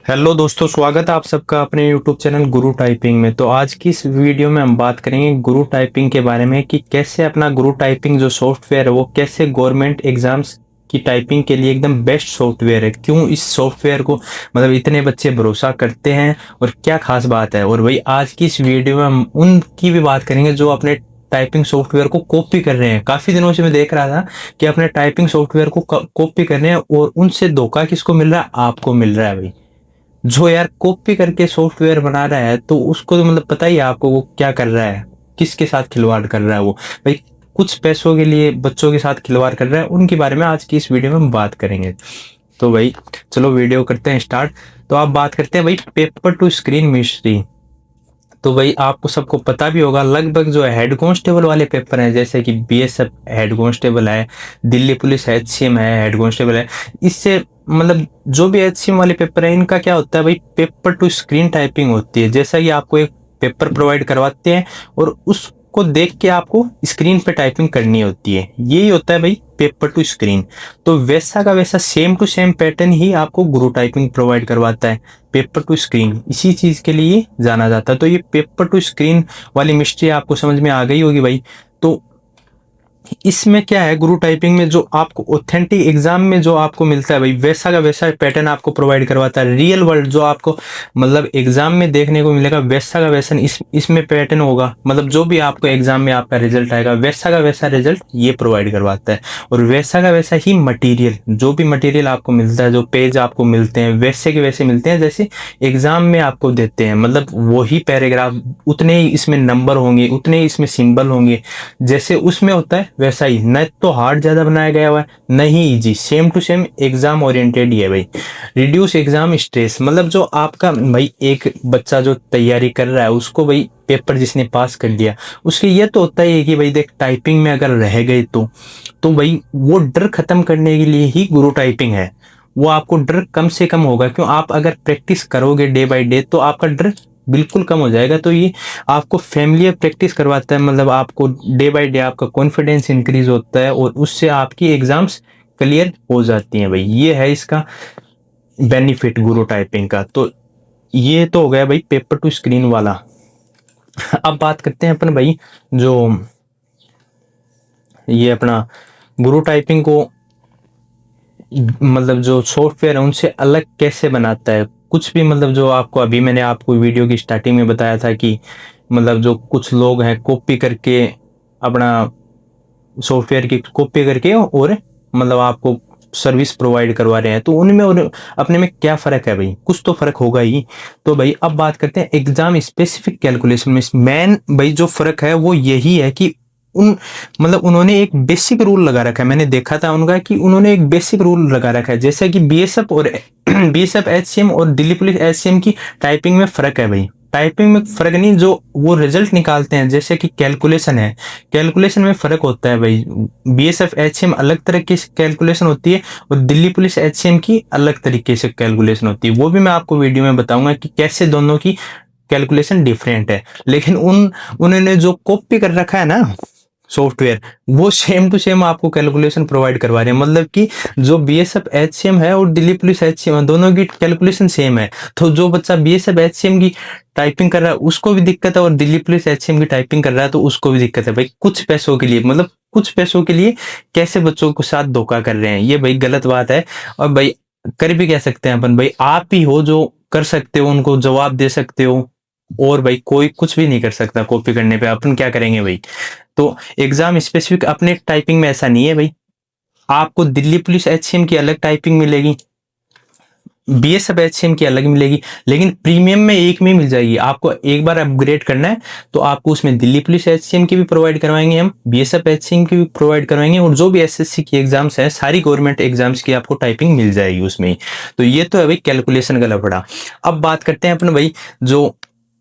Hello दोस्तों, स्वागत है आप सबका अपने यूट्यूब चैनल गुरु टाइपिंग में। तो आज की इस वीडियो में हम बात करेंगे गुरु टाइपिंग के बारे में कि कैसे अपना गुरु टाइपिंग जो सॉफ्टवेयर है वो कैसे गवर्नमेंट एग्जाम्स की टाइपिंग के लिए एकदम बेस्ट सॉफ्टवेयर है। क्यों इस सॉफ्टवेयर को मतलब इतने बच्चे भरोसा करते हैं और क्या खास बात है। और वही आज की इस वीडियो में हम उनकी भी बात करेंगे जो अपने टाइपिंग सॉफ्टवेयर को कॉपी कर रहे हैं। काफी दिनों से मैं देख रहा था कि अपने टाइपिंग सॉफ्टवेयर को कॉपी कर रहे हैं और उनसे धोखा किसको मिल रहा है? आपको मिल रहा है भाई। जो यार कॉपी करके सॉफ्टवेयर बना रहा है तो उसको तो मतलब पता ही है आपको वो क्या कर रहा है, किसके साथ खिलवाड़ कर रहा है वो भाई। कुछ पैसों के लिए बच्चों के साथ खिलवाड़ कर रहा है, उनके बारे में आज की इस वीडियो में हम बात करेंगे। तो भाई चलो वीडियो करते हैं स्टार्ट। तो आप बात करते हैं भाई पेपर टू स्क्रीन मिस्ट्री। तो भाई आपको सबको पता भी होगा लगभग जो है हेड कांस्टेबल वाले पेपर हैं, जैसे कि बीएसएफ हेड कांस्टेबल है, दिल्ली पुलिस एचसीएम है हेड कांस्टेबल है। इससे मतलब जो भी एचसीएम वाले पेपर है इनका क्या होता है भाई, पेपर टू स्क्रीन टाइपिंग होती है। जैसा कि आपको एक पेपर प्रोवाइड करवाते हैं और उसको देख के आपको स्क्रीन पे टाइपिंग करनी होती है, यही होता है भाई पेपर टू स्क्रीन। तो वैसा का वैसा सेम टू सेम पैटर्न ही आपको गुरु टाइपिंग प्रोवाइड करवाता है। पेपर टू स्क्रीन इसी चीज के लिए जाना जाता है। तो ये पेपर टू स्क्रीन वाली मिस्ट्री आपको समझ में आ गई होगी भाई। तो इसमें क्या है, गुरु टाइपिंग में जो आपको ऑथेंटिक एग्जाम में जो आपको मिलता है भाई वैसा का वैसा पैटर्न आपको प्रोवाइड करवाता है। रियल वर्ल्ड जो आपको मतलब एग्जाम में देखने को मिलेगा वैसा का वैसा इसमें पैटर्न होगा। मतलब जो भी आपको एग्जाम में आपका रिजल्ट आएगा वैसा का वैसा रिजल्ट ये प्रोवाइड करवाता है। और वैसा का वैसा ही मटीरियल, जो भी मटीरियल आपको मिलता है, जो पेज आपको मिलते हैं वैसे के वैसे मिलते हैं जैसे एग्जाम में आपको देते हैं। मतलब वही पैराग्राफ, उतने ही इसमें नंबर होंगे, उतने ही इसमें सिंबल होंगे जैसे उसमें होता है वैसा ही। न तो हार्ड ज्यादा बनाया गया हुआ है न ही easy, same to same exam oriented ही है भाई। रिड्यूस एग्जाम स्ट्रेस, मतलब जो आपका भाई एक बच्चा जो तैयारी कर रहा है उसको भाई पेपर जिसने पास कर लिया उसके ये तो होता ही है कि भाई देख टाइपिंग में अगर रह गए तो भाई वो डर खत्म करने के लिए ही गुरु टाइपिंग है। वो आपको डर कम से कम होगा, क्यों आप अगर प्रैक्टिस करोगे डे बाय डे तो आपका डर बिल्कुल कम हो जाएगा। तो ये आपको फैमिलियर प्रैक्टिस करवाता है, मतलब आपको डे बाय डे आपका कॉन्फिडेंस इंक्रीज होता है और उससे आपकी एग्जाम्स क्लियर हो जाती हैं भाई। ये है इसका बेनिफिट गुरु टाइपिंग का। तो ये तो हो गया भाई पेपर टू स्क्रीन वाला। अब बात करते हैं अपन भाई जो ये अपना गुरु टाइपिंग को मतलब जो सॉफ्टवेयर है उनसे अलग कैसे बनाता है। कुछ भी मतलब जो आपको अभी मैंने आपको वीडियो की स्टार्टिंग में बताया था कि मतलब जो कुछ लोग हैं कॉपी करके अपना सॉफ्टवेयर की कॉपी करके और मतलब आपको सर्विस प्रोवाइड करवा रहे हैं, तो उनमें और अपने में क्या फर्क है भाई? कुछ तो फर्क होगा ही। तो भाई अब बात करते हैं एग्जाम स्पेसिफिक कैलकुलेशन में। मेन भाई जो फर्क है वो यही है कि उन मतलब उन्होंने एक बेसिक रूल लगा रखा है। मैंने देखा था उनका कि उन्होंने एक बेसिक रूल लगा रखा है, जैसे कि बीएसएफ और बीएसएफ एचसीएम और दिल्ली पुलिस एचसीएम की टाइपिंग में फर्क है भाई। टाइपिंग में फर्क नहीं, जो वो रिजल्ट निकालते हैं जैसे कि कैलकुलेशन है, कैलकुलेशन में फर्क होता है भाई। बीएसएफ एचसीएम अलग तरह की कैलकुलेशन होती है और दिल्ली पुलिस एचसीएम की अलग तरीके से कैलकुलेशन होती है। वो भी मैं आपको वीडियो में बताऊंगा कि कैसे दोनों की कैलकुलेशन डिफरेंट है। लेकिन उन्होंने जो कॉपी कर रखा है ना सॉफ्टवेयर, वो सेम टू सेम आपको कैलकुलेशन प्रोवाइड करवा रहे हैं। मतलब कि जो बीएसएफ एचसीएम है और दिल्ली पुलिस एचसीएम है दोनों की कैलकुलेशन सेम है। तो जो बच्चा बीएसएफ एचसीएम की टाइपिंग कर रहा है उसको भी दिक्कत है और दिल्ली पुलिस एचसीएम की टाइपिंग कर रहा है तो उसको भी दिक्कत है भाई। कुछ पैसों के लिए, मतलब कुछ पैसों के लिए कैसे बच्चों को साथ धोखा कर रहे हैं, ये भाई गलत बात है। और भाई कर भी कह सकते हैं अपन, भाई आप ही हो जो कर सकते हो, उनको जवाब दे सकते हो। और भाई कोई कुछ भी नहीं कर सकता कॉपी करने पे, अपन क्या करेंगे भाई। तो एग्जाम स्पेसिफिक अपने टाइपिंग में ऐसा नहीं है भाई। आपको दिल्ली पुलिस एचसीएम की अलग टाइपिंग मिलेगी, बीएसएफ एचसीएम की अलग मिलेगी, लेकिन प्रीमियम में एक में मिल जाएगी। आपको एक बार अपग्रेड करना है तो आपको उसमें दिल्ली पुलिस एचसीएम की भी प्रोवाइड करवाएंगे हम, बीएसएफ एचसीएम की भी प्रोवाइड करवाएंगे और जो भी एसएससी की एग्जाम्स हैं सारी गवर्नमेंट एग्जाम्स की आपको टाइपिंग मिल जाएगी उसमें। तो ये तो है भाई कैलकुलेशन का लफड़ा। अब बात करते हैं अपन भाई जो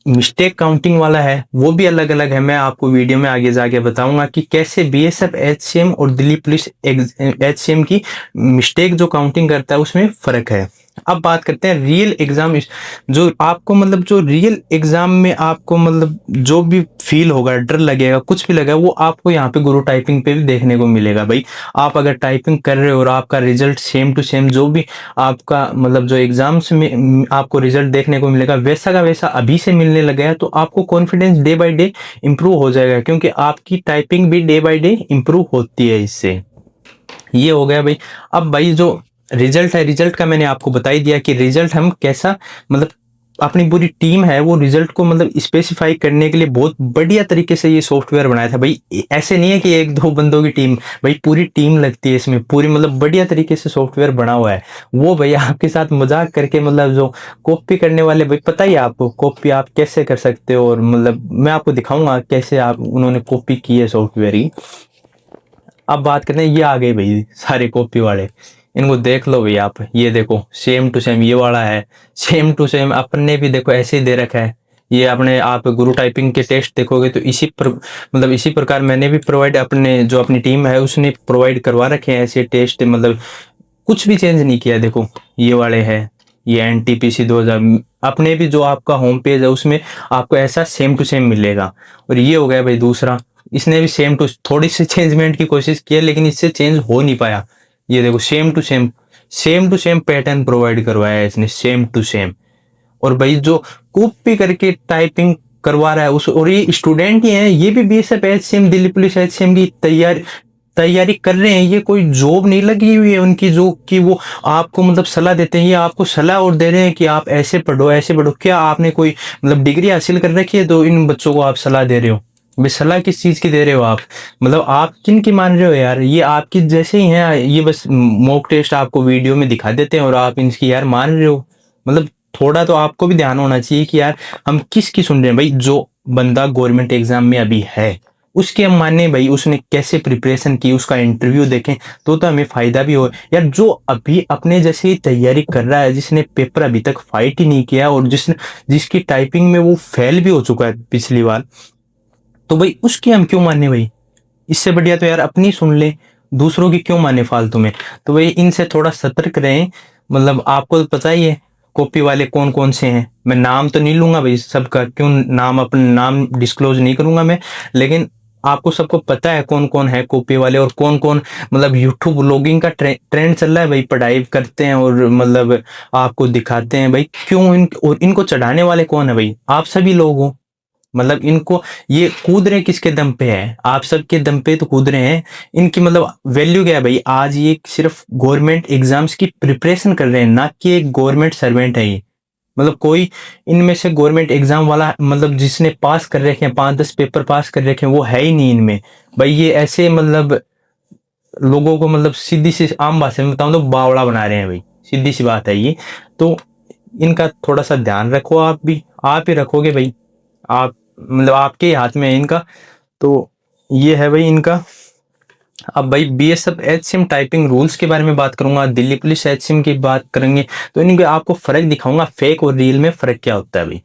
मिस्टेक काउंटिंग वाला है वो भी अलग अलग है। मैं आपको वीडियो में आगे जाके बताऊंगा कि कैसे बीएसएफ एचसीएम और दिल्ली पुलिस एचसीएम की मिस्टेक जो काउंटिंग करता है उसमें फर्क है। अब बात करते हैं रियल एग्जाम, जो आपको मतलब जो रियल एग्जाम में आपको मतलब जो भी फील होगा, डर लगेगा, कुछ भी लगेगा, वो आपको यहाँ पे गुरु टाइपिंग पे भी देखने को मिलेगा भाई। आप अगर टाइपिंग कर रहे हो और आपका रिजल्ट सेम टू सेम जो भी आपका मतलब जो एग्जाम्स में आपको रिजल्ट देखने को मिलेगा वैसा का वैसा अभी से मिलने लगा है, तो आपको confidence day by day improve हो जाएगा, क्योंकि आपकी टाइपिंग भी डे बाय डे इंप्रूव होती है इससे। ये हो गया भाई। अब भाई जो रिजल्ट है, रिजल्ट का मैंने आपको बता ही दिया कि रिजल्ट हम कैसा मतलब अपनी पूरी टीम है वो रिजल्ट को मतलब स्पेसिफाई करने के लिए बहुत बढ़िया तरीके से ये सॉफ्टवेयर बनाया था भाई। ऐसे नहीं है कि एक दो बंदों की टीम, भाई पूरी टीम लगती है इसमें, पूरी मतलब बढ़िया तरीके से सॉफ्टवेयर बना हुआ है। वो भाई आपके साथ मजाक करके मतलब जो कॉपी करने वाले, भाई पता ही है आपको कॉपी आप कैसे कर सकते हो, और मतलब मैं आपको दिखाऊंगा कैसे आप उन्होंने कॉपी की है सॉफ्टवेयर ही। अब बात करते हैं, ये आ गए भाई सारे कॉपी वाले, इनको देख लो भाई आप, ये देखो सेम टू सेम ये वाला है, सेम टू सेम अपने भी देखो ऐसे ही दे रखा है। ये अपने आप गुरु टाइपिंग के टेस्ट देखोगे तो इसी पर मतलब इसी प्रकार मैंने भी प्रोवाइड अपने जो अपनी टीम है उसने प्रोवाइड करवा रखे हैं ऐसे टेस्ट, मतलब कुछ भी चेंज नहीं किया। देखो ये वाले है, ये NTPC 2000, अपने भी जो आपका होम पेज है उसमें आपको ऐसा सेम टू सेम मिलेगा। और ये हो गया भाई दूसरा, इसने भी सेम टू थोड़ी सी चेंजमेंट की कोशिश की है लेकिन इससे चेंज हो नहीं पाया। ये देखो same to same pattern provide करवाया है इसने, सेम टू सेम। और भाई जो कॉपी करके टाइपिंग करवा रहा है उस, और ये स्टूडेंट ही हैं, ये भी BSF HCM Delhi police HCM की तैयारी कर रहे हैं। ये कोई जॉब नहीं लगी हुई है उनकी जो कि वो आपको मतलब सलाह देते हैं, ये आपको सलाह और दे रहे हैं कि आप ऐसे पढ़ो ऐसे पढ़ो। क्या आपने कोई मतलब डिग्री हासिल कर रखी है तो इन बच्चों को आप सलाह दे रहे हो? भाई सलाह किस चीज की दे रहे हो आप? मतलब आप किन की मान रहे हो यार? ये आपकी जैसे ही हैं, ये बस मॉक टेस्ट आपको वीडियो में दिखा देते हैं और आप इनकी यार मान रहे हो। मतलब थोड़ा तो आपको भी ध्यान होना चाहिए कि यार हम किसकी सुन रहे हैं। भाई जो बंदा गवर्नमेंट एग्जाम में अभी है उसके हम माने, भाई उसने कैसे प्रिपरेशन की, उसका इंटरव्यू देखें तो हमें फायदा भी हो यार। जो अभी अपने जैसे ही तैयारी कर रहा है, जिसने पेपर अभी तक फाइट ही नहीं किया और जिसकी टाइपिंग में वो फेल भी हो चुका है पिछली बार, तो भाई उसकी हम क्यों माने भाई? इससे बढ़िया तो यार अपनी सुन ले, दूसरों की क्यों माने फालतू में। तो भाई इनसे थोड़ा सतर्क रहें। मतलब आपको तो पता ही है कॉपी वाले कौन कौन से हैं, मैं नाम तो नहीं लूंगा भाई सबका, क्यों नाम अपने नाम डिस्क्लोज नहीं करूंगा मैं, लेकिन आपको सबको पता है कौन कौन है कॉपी वाले और कौन कौन मतलब यूट्यूब व्लॉगिंग का ट्रेंड चल रहा है भाई, पढ़ाई करते हैं और मतलब आपको दिखाते हैं भाई क्यों और इनको चढ़ाने वाले कौन है भाई? आप सभी लोग हो। मतलब इनको ये कूद रहे किसके दम पे है? आप सबके दम पे तो कूद रहे हैं। इनकी मतलब वैल्यू क्या है भाई? आज ये सिर्फ गवर्नमेंट एग्जाम्स की प्रिपरेशन कर रहे हैं, ना कि एक गवर्नमेंट सर्वेंट है ये। मतलब कोई इनमें से गवर्नमेंट एग्जाम वाला मतलब जिसने पास कर रखे हैं, 5-10 पेपर पास कर रखे हैं, वो है ही नहीं इनमें। भाई ये ऐसे मतलब लोगों को मतलब सीधी सी आम भाषा में बताऊं तो बावड़ा बना रहे हैं भाई, सीधी सी बात है ये। तो इनका थोड़ा सा ध्यान रखो, आप भी, आप ही रखोगे भाई, आप मतलब आपके ही हाथ में है इनका। तो ये है भाई इनका। अब भाई BSF HCM टाइपिंग रूल्स के बारे में बात करूंगा, दिल्ली पुलिस HCM की बात करेंगे, तो इनके आपको फर्क दिखाऊंगा फेक और रियल में फर्क क्या होता है भाई।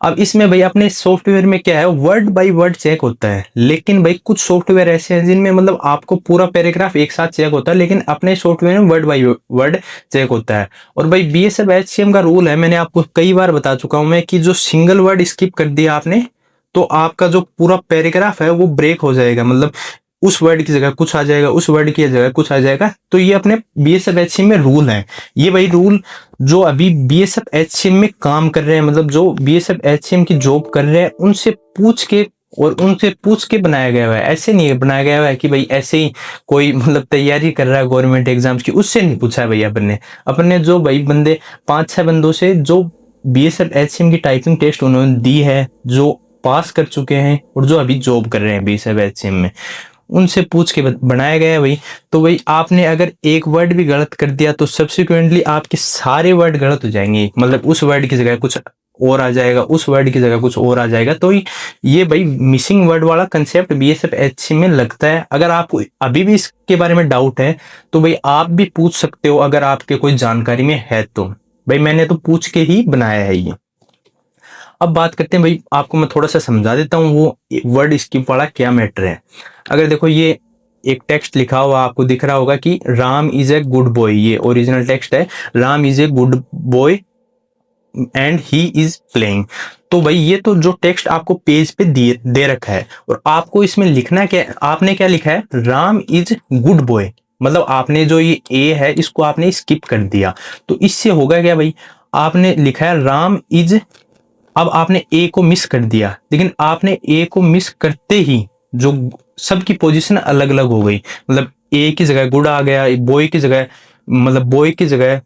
अब इसमें भाई अपने सॉफ्टवेयर में क्या है, वर्ड बाय वर्ड चेक होता है, लेकिन भाई कुछ सॉफ्टवेयर ऐसे हैं जिनमें मतलब आपको पूरा पैराग्राफ एक साथ चेक होता है, लेकिन अपने सॉफ्टवेयर में वर्ड बाय वर्ड चेक होता है। और भाई BSF HCM का रूल है, मैंने आपको कई बार बता चुका हूं मैं, कि जो सिंगल वर्ड स्किप कर दिया आपने तो आपका जो पूरा पैराग्राफ है वो ब्रेक हो जाएगा। मतलब उस वर्ड की जगह कुछ आ जाएगा, उस वर्ड की जगह कुछ आ जाएगा। तो ये अपने BSF HCM में रूल है। ये भाई रूल जो अभी BSF HCM में काम कर रहे हैं, मतलब जो BSF HCM की जॉब कर रहे हैं उनसे पूछ के बनाया गया है। ऐसे नहीं बनाया गया है कि भाई ऐसे ही कोई मतलब तैयारी कर रहा है गवर्नमेंट एग्जाम्स की, उससे नहीं पूछा है भाई अपने जो भाई बंदे 5-6 बंदों से जो BSF HCM की टाइपिंग टेस्ट उन्होंने दी है, जो पास कर चुके हैं और जो अभी जॉब कर रहे हैं BSF HCM में, उनसे पूछ के बनाया गया है भाई। तो भाई आपने अगर एक वर्ड भी गलत कर दिया तो सब्सिक्वेंटली आपके सारे वर्ड गलत हो जाएंगे। मतलब उस वर्ड की जगह कुछ और आ जाएगा, उस वर्ड की जगह कुछ और आ जाएगा। तो ये भाई मिसिंग वर्ड वाला कंसेप्ट BSF HCM में लगता है। अगर आपको अभी भी इसके बारे में डाउट है तो भाई आप भी पूछ सकते हो, अगर आपके कोई जानकारी में है तो। भाई मैंने तो पूछ के ही बनाया है ये। अब बात करते हैं भाई, आपको मैं थोड़ा सा समझा देता हूँ वो वर्ड स्किप वाला क्या मैटर है। अगर देखो ये एक टेक्स्ट लिखा हुआ आपको दिख रहा होगा कि Ram is a good boy, ये ओरिजिनल टेक्स्ट है, Ram is a good boy and he is playing. तो भाई ये तो जो टेक्स्ट आपको पेज पे दे रखा है, और आपको इसमें लिखना क्या, आपने क्या लिखा है, राम इज गुड बॉय, मतलब आपने जो ये ए है इसको आपने स्किप कर दिया। तो इससे होगा क्या भाई, आपने लिखा है राम इज, अब आपने ए को मिस कर दिया, लेकिन आपने ए को मिस करते ही जो सबकी पोजीशन अलग अलग हो गई, मतलब ए की जगह गुड आ गया, बॉय की जगह, मतलब बॉय की जगह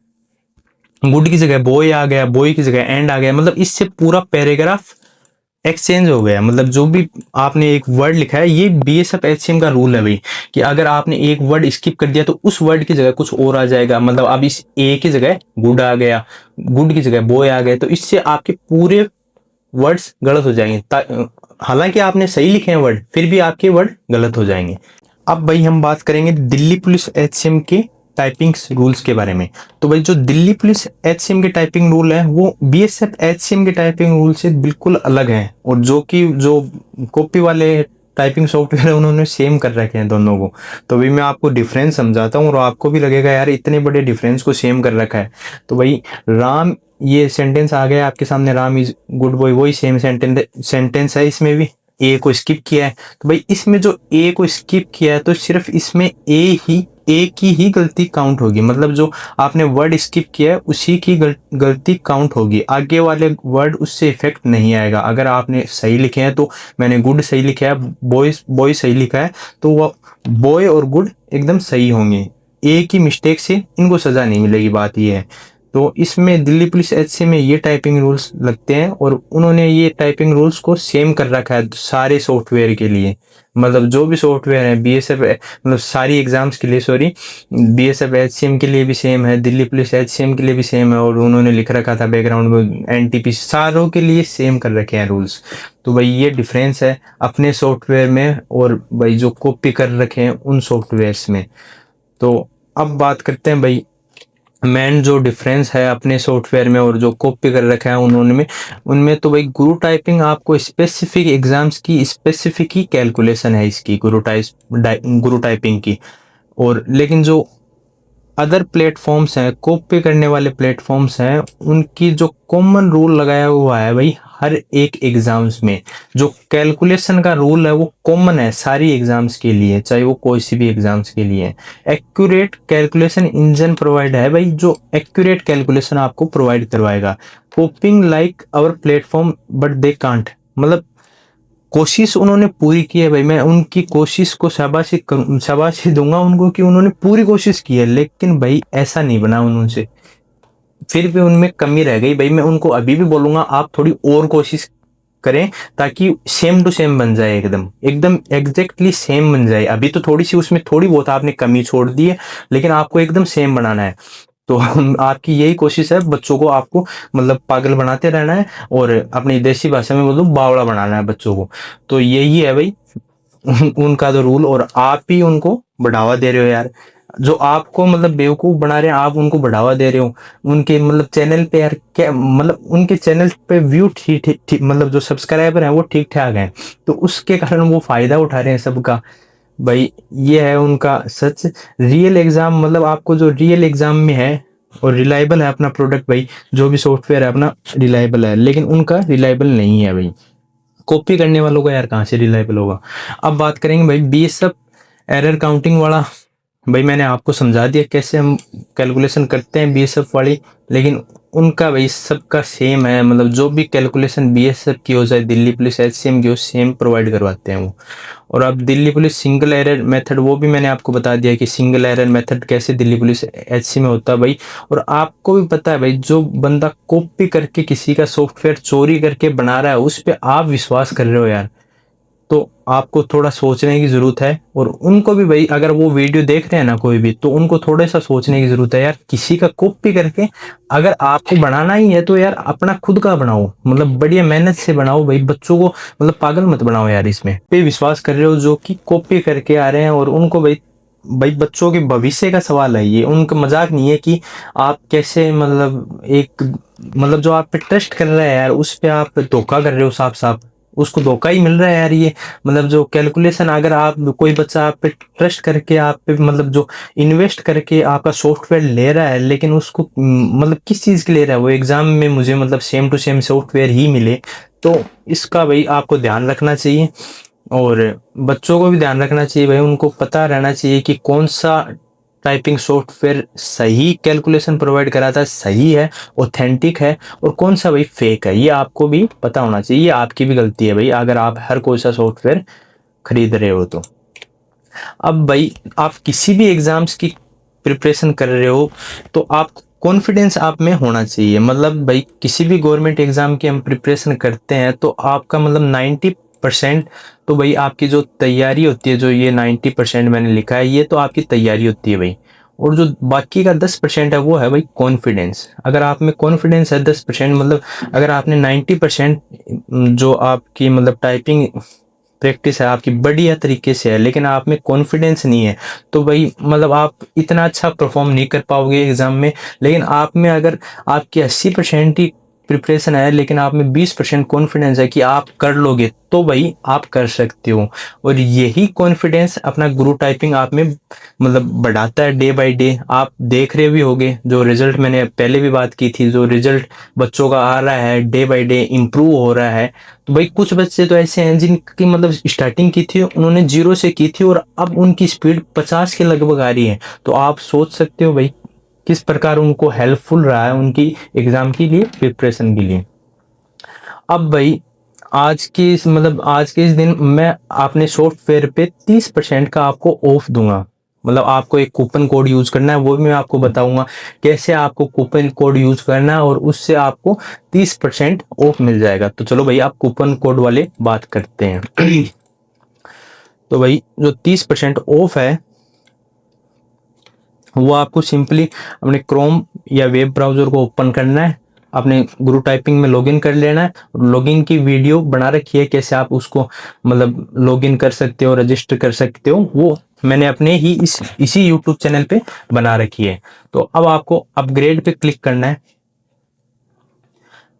गुड की जगह बॉय आ गया, बॉय की जगह एंड आ गया, मतलब इससे पूरा पैराग्राफ एक्सचेंज हो गया। मतलब जो भी आपने एक वर्ड लिखा है, ये बीएसएफ एचसीएम का रूल है भाई, कि अगर आपने एक वर्ड स्किप कर दिया तो उस वर्ड की जगह कुछ और आ जाएगा। मतलब अब इस ए की जगह गुड आ गया, गुड की जगह बॉय आ गया, तो इससे आपके पूरे वर्ड्स गलत हो जाएंगे। हालांकि आपने सही लिखे हैं वर्ड, फिर भी आपके वर्ड गलत हो जाएंगे। अब भाई हम बात करेंगे दिल्ली पुलिस एचसीएम के टाइपिंग रूल्स के बारे में। तो भाई जो दिल्ली पुलिस एचसीएम के टाइपिंग रूल है वो बीएसएफ एचसीएम के टाइपिंग रूल से बिल्कुल अलग है, और जो कि जो कॉपी वाले टाइपिंग सॉफ्टवेयर है उन्होंने सेम कर रखे हैं दोनों को। तो भाई मैं आपको डिफरेंस समझाता हूँ और आपको भी लगेगा यार इतने बड़े डिफरेंस को सेम कर रखा है। तो भाई राम, ये सेंटेंस आ गया आपके सामने, राम इज गुड बॉय, वही सेम सेंटेंस है, इसमें भी ए को स्किप किया है। तो भाई इसमें जो ए को स्किप किया है तो सिर्फ इसमें ए की ही गलती काउंट होगी, मतलब जो आपने वर्ड स्किप किया है उसी की गलती काउंट होगी, आगे वाले वर्ड उससे इफेक्ट नहीं आएगा। अगर आपने सही लिखे हैं तो मैंने गुड सही लिखा है, बॉय सही लिखा है, तो वो बॉय और गुड एकदम सही होंगे, ए की मिस्टेक से इनको सजा नहीं मिलेगी, बात ये है। तो इसमें दिल्ली पुलिस एचसी में ये टाइपिंग रूल्स लगते हैं, और उन्होंने ये टाइपिंग रूल्स को सेम कर रखा है सारे सॉफ्टवेयर के लिए। मतलब जो भी सॉफ्टवेयर है बीएसएफ, मतलब सारी एग्जाम्स के लिए, सॉरी, बीएसएफ एचसीएम के लिए भी सेम है, दिल्ली पुलिस एचसीएम के लिए भी सेम है, और उन्होंने लिख रखा था बैकग्राउंड में एनटीपी, सारों के लिए सेम कर रखे हैं रूल्स। तो भाई ये डिफरेंस है अपने सॉफ्टवेयर में और भाई जो कॉपी कर रखे हैं उन सॉफ्टवेयर्स में। तो अब बात करते हैं भाई मेन जो डिफरेंस है अपने सॉफ्टवेयर में और जो कॉपी कर रखा है उन्होंने में, उनमें तो भाई गुरु टाइपिंग आपको स्पेसिफिक एग्जाम्स की स्पेसिफिक ही कैलकुलेशन है इसकी, गुरु टाइपिंग की। और लेकिन जो अदर प्लेटफॉर्म्स हैं, कॉपी करने वाले प्लेटफॉर्म्स हैं, उनकी जो कॉमन रूल लगाया हुआ है भाई हर एक एग्जाम्स में, जो कैलकुलेशन का रूल है वो कॉमन है सारी एग्जाम्स के लिए, चाहे वो कोई सी भी एग्जाम्स के लिए। एक्यूरेट कैलकुलेशन इंजन प्रोवाइड है भाई, जो एक्यूरेट कैलकुलेशन आपको प्रोवाइड करवाएगा। Coping like our platform but they can't, मतलब कोशिश उन्होंने पूरी की है भाई, मैं उनकी कोशिश को शाबाशी दूंगा उनको कि उन्होंने पूरी कोशिश की है, लेकिन भाई ऐसा नहीं बना उनसे, फिर भी उनमें कमी रह गई भाई। मैं उनको अभी भी बोलूंगा आप थोड़ी और कोशिश करें ताकि सेम टू सेम बन जाए, एकदम एकदम एग्जैक्टली सेम बन जाए। अभी तो थोड़ी सी उसमें थोड़ी बहुत आपने कमी छोड़ दी है, लेकिन आपको एकदम सेम बनाना है। तो आपकी यही कोशिश है, बच्चों को आपको मतलब पागल बनाते रहना है, और अपनी देसी भाषा में बोलूं बावड़ा बनाना है बच्चों को। तो यही है भाई उनका तो रूल, और आप ही उनको बढ़ावा दे रहे हो यार, जो आपको मतलब बेवकूफ बना रहे हैं आप उनको बढ़ावा दे रहे हो। उनके मतलब चैनल पे यार क्या, मतलब उनके चैनल पे व्यू ठीक ठीक मतलब जो सब्सक्राइबर हैं वो ठीक ठाक हैं, तो उसके कारण वो फायदा उठा रहे हैं सबका। भाई ये है उनका सच। रियल एग्जाम, मतलब आपको जो रियल एग्जाम में है और रिलायबल है अपना प्रोडक्ट भाई, जो भी सॉफ्टवेयर है अपना रिलायबल है, लेकिन उनका रिलायबल नहीं है भाई। कॉपी करने वालों का यार कहाँ से रिलायबल होगा। अब बात करेंगे भाई बीएसएफ एरर काउंटिंग वाला। भाई मैंने आपको समझा दिया कैसे हम कैलकुलेशन करते हैं बीएसएफ वाली, लेकिन उनका भाई सबका सेम है, मतलब जो भी कैलकुलेशन बीएसएफ की हो जाए दिल्ली पुलिस एचसीएम की हो, सेम प्रोवाइड करवाते हैं वो। और अब Delhi police single error method, वो भी मैंने आपको बता दिया कि सिंगल एरर मेथड कैसे दिल्ली पुलिस एचसी में होता है भाई। और आपको भी पता है भाई, जो बंदा कॉपी करके किसी का सॉफ्टवेयर चोरी करके बना रहा है उस पर आप विश्वास कर रहे हो यार, तो आपको थोड़ा सोचने की जरूरत है। और उनको भी भाई अगर वो वीडियो देख रहे हैं ना कोई भी, तो उनको थोड़ा सा सोचने की जरूरत है यार, किसी का कॉपी करके अगर आपको बनाना ही है तो यार अपना खुद का बनाओ, मतलब बढ़िया मेहनत से बनाओ भाई, बच्चों को मतलब पागल मत बनाओ यार। इसमें पे विश्वास कर रहे हो जो कि कॉपी करके आ रहे हैं, और उनको भाई बच्चों के भविष्य का सवाल है ये, उनका मजाक नहीं है कि आप कैसे मतलब एक मतलब जो आप पे ट्रस्ट कर रहे हैं यार उस पे आप धोखा कर रहे हो साफ साफ। उसको धोखा ही मिल रहा है यार। ये मतलब जो कैलकुलेशन, अगर आप कोई बच्चा आप पे ट्रस्ट करके आप पे मतलब जो इन्वेस्ट करके आपका सॉफ्टवेयर ले रहा है, लेकिन उसको मतलब किस चीज़ के ले रहा है, वो एग्जाम में मुझे मतलब सेम टू सेम सॉफ्टवेयर ही मिले, तो इसका भाई आपको ध्यान रखना चाहिए। और बच्चों को भी ध्यान रखना चाहिए भाई, उनको पता रहना चाहिए कि कौन सा टाइपिंग सॉफ्टवेयर सही कैलकुलेशन प्रोवाइड कराता है, सही है, ऑथेंटिक है, और कौन सा भाई फेक है, ये आपको भी पता होना चाहिए। ये आपकी भी गलती है भाई अगर आप हर कोई सा सॉफ्टवेयर खरीद रहे हो तो। अब भाई आप किसी भी एग्जाम्स की प्रिपरेशन कर रहे हो तो आप कॉन्फिडेंस आप में होना चाहिए। मतलब भाई किसी भी गवर्नमेंट एग्जाम की हम प्रिपरेशन करते हैं तो आपका मतलब 90% तो भाई आपकी जो तैयारी होती है, जो ये 90% मैंने लिखा है, ये तो आपकी तैयारी होती है भाई। और जो बाकी का 10% है वो है भाई कॉन्फिडेंस। अगर आप में कॉन्फिडेंस है 10%, मतलब अगर आपने 90% जो आपकी मतलब टाइपिंग प्रैक्टिस है आपकी बढ़िया तरीके से है, लेकिन आप में कॉन्फिडेंस नहीं है, तो भाई मतलब आप इतना अच्छा परफॉर्म नहीं कर पाओगे एग्जाम में। लेकिन आप में अगर आपकी 80% ही प्रिपरेशन है, लेकिन आप में 20% कॉन्फिडेंस है कि आप कर लोगे, तो भाई आप कर सकते हो। और यही कॉन्फिडेंस अपना गुरु टाइपिंग आप में मतलब बढ़ाता है डे बाय डे। आप देख रहे भी होगे जो रिजल्ट, मैंने पहले भी बात की थी, जो रिजल्ट बच्चों का आ रहा है डे बाय डे इम्प्रूव हो रहा है। तो भाई कुछ बच्चे तो ऐसे हैं जिनकी मतलब स्टार्टिंग की थी उन्होंने 0 से की थी और अब उनकी स्पीड 50 के लगभग आ रही है। तो आप सोच सकते हो भाई किस प्रकार उनको हेल्पफुल रहा है उनकी एग्जाम के लिए प्रिपरेशन के लिए। अब भाई आज के इस मतलब आज के इस दिन मैं अपने सॉफ्टवेयर पे 30% का आपको ऑफ दूंगा। मतलब आपको एक कूपन कोड यूज करना है, वो भी मैं आपको बताऊंगा कैसे आपको कूपन कोड यूज करना है, और उससे आपको 30% ऑफ मिल जाएगा। तो चलो भाई आप कूपन कोड वाले बात करते हैं। तो भाई जो 30% ऑफ है वो आपको सिंपली अपने क्रोम या वेब ब्राउजर को ओपन करना है, अपने गुरु टाइपिंग में लॉगिन कर लेना है। लॉगिन की वीडियो बना रखी है कैसे आप उसको मतलब लॉगिन कर सकते हो, रजिस्टर कर सकते हो, वो मैंने अपने ही इसी यूट्यूब चैनल पे बना रखी है। तो अब आपको अपग्रेड पे क्लिक करना है।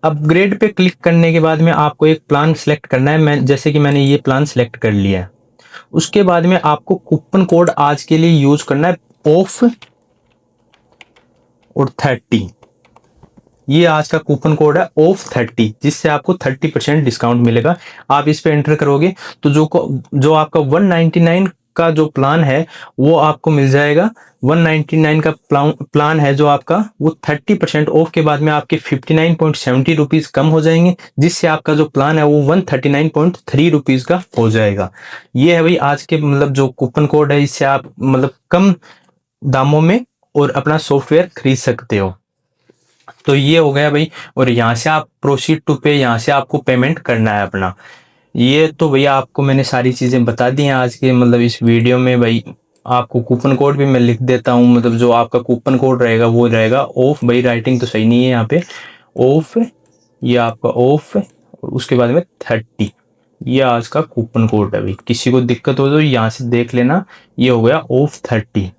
अपग्रेड पे क्लिक करने के बाद में आपको एक प्लान सेलेक्ट करना है। मैं जैसे कि मैंने ये प्लान सेलेक्ट कर लिया है। उसके बाद में आपको कूपन कोड आज के लिए यूज करना है ऑफ और 30। ये आज का कूपन कोड है ऑफ 30, जिससे आपको 30% डिस्काउंट मिलेगा। आप इस पे एंटर करोगे तो जो आपका 199 का जो प्लान है वो आपको मिल जाएगा। 199 का प्लान है जो आपका, वो 30% ऑफ के बाद में आपके 59.70 रुपीज कम हो जाएंगे, जिससे आपका जो प्लान है वो 139.3 रुपीज का हो जाएगा। ये है भाई आज के मतलब जो कूपन कोड है, इससे आप मतलब कम दामों में और अपना सॉफ्टवेयर खरीद सकते हो। तो ये हो गया भाई। और यहाँ से आप प्रोसीड टू पे, यहाँ से आपको पेमेंट करना है अपना। ये तो भैया आपको मैंने सारी चीजें बता दी हैं आज के मतलब इस वीडियो में। भाई आपको कूपन कोड भी मैं लिख देता हूँ, मतलब जो आपका कूपन कोड रहेगा वो रहेगा ऑफ। भाई राइटिंग तो सही नहीं है यहाँ पे, ऑफ, ये आपका ऑफ और उसके बाद में 30। ये आज का कूपन कोड है भाई, किसी को दिक्कत हो तो यहाँ से देख लेना। ये हो गया ऑफ 30,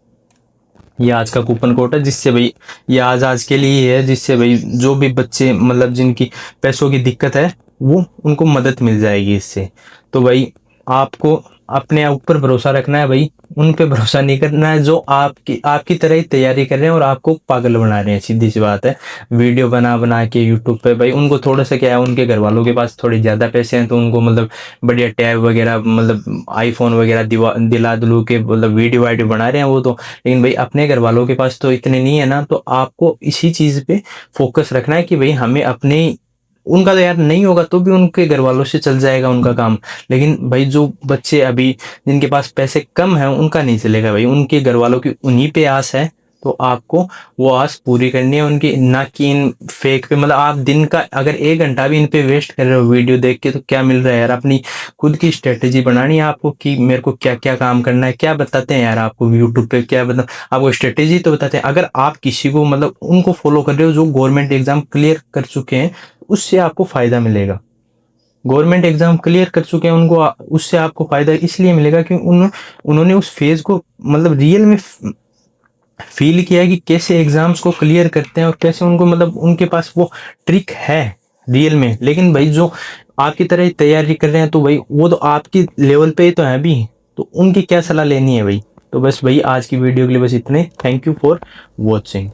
ये आज का कूपन कोड है, जिससे भाई ये आज के लिए ही है, जिससे भाई जो भी बच्चे मतलब जिनकी पैसों की दिक्कत है वो उनको मदद मिल जाएगी इससे। तो भाई आपको अपने ऊपर भरोसा रखना है भाई, उन पे भरोसा नहीं करना है जो आपकी तरह ही तैयारी कर रहे हैं और आपको पागल बना रहे हैं। सीधी सी बात है, वीडियो बना बना के यूट्यूब पे भाई उनको थोड़ा सा क्या है, उनके घर वालों के पास थोड़ी ज़्यादा पैसे हैं तो उनको मतलब बढ़िया टैब वगैरह मतलब आईफोन वगैरह दिला दिलू के मतलब वीडियो वाइडियो बना रहे हैं वो तो। लेकिन भाई अपने घर वालों के पास तो इतने नहीं है ना, तो आपको इसी चीज़ पे फोकस रखना है कि भाई हमें अपने, उनका तो यार नहीं होगा तो भी उनके घर वालों से चल जाएगा उनका काम। लेकिन भाई जो बच्चे अभी जिनके पास पैसे कम है उनका नहीं चलेगा भाई, उनके घर वालों की उन्हीं पे आस है। तो आपको वो आस पूरी करनी है उनकी, ना कि इन फेक पे। मतलब आप दिन का अगर 1 घंटा भी इन पे वेस्ट कर रहे हो वीडियो देख के तो क्या मिल रहा है यार। अपनी खुद की स्ट्रेटेजी बनानी है आपको कि मेरे को क्या क्या काम करना है। क्या बताते हैं यार आपको यूट्यूब पे, क्या बता आपको स्ट्रेटेजी तो बताते हैं। अगर आप किसी को मतलब उनको फॉलो कर रहे हो जो गवर्नमेंट एग्जाम क्लियर कर चुके हैं, उससे आपको फायदा मिलेगा। गवर्नमेंट एग्जाम क्लियर कर चुके हैं उनको उससे आपको फायदा इसलिए मिलेगा कि उन्होंने उस फेज को मतलब रियल में फील किया है कि कैसे एग्जाम्स को क्लियर करते हैं और कैसे उनको मतलब उनके पास वो ट्रिक है रियल में। लेकिन भाई जो आपकी तरह ही तैयारी कर रहे हैं, तो भाई वो तो आपकी लेवल पे ही तो है अभी, तो उनकी क्या सलाह लेनी है भाई। तो बस भाई आज की वीडियो के लिए बस इतने। Thank you for watching.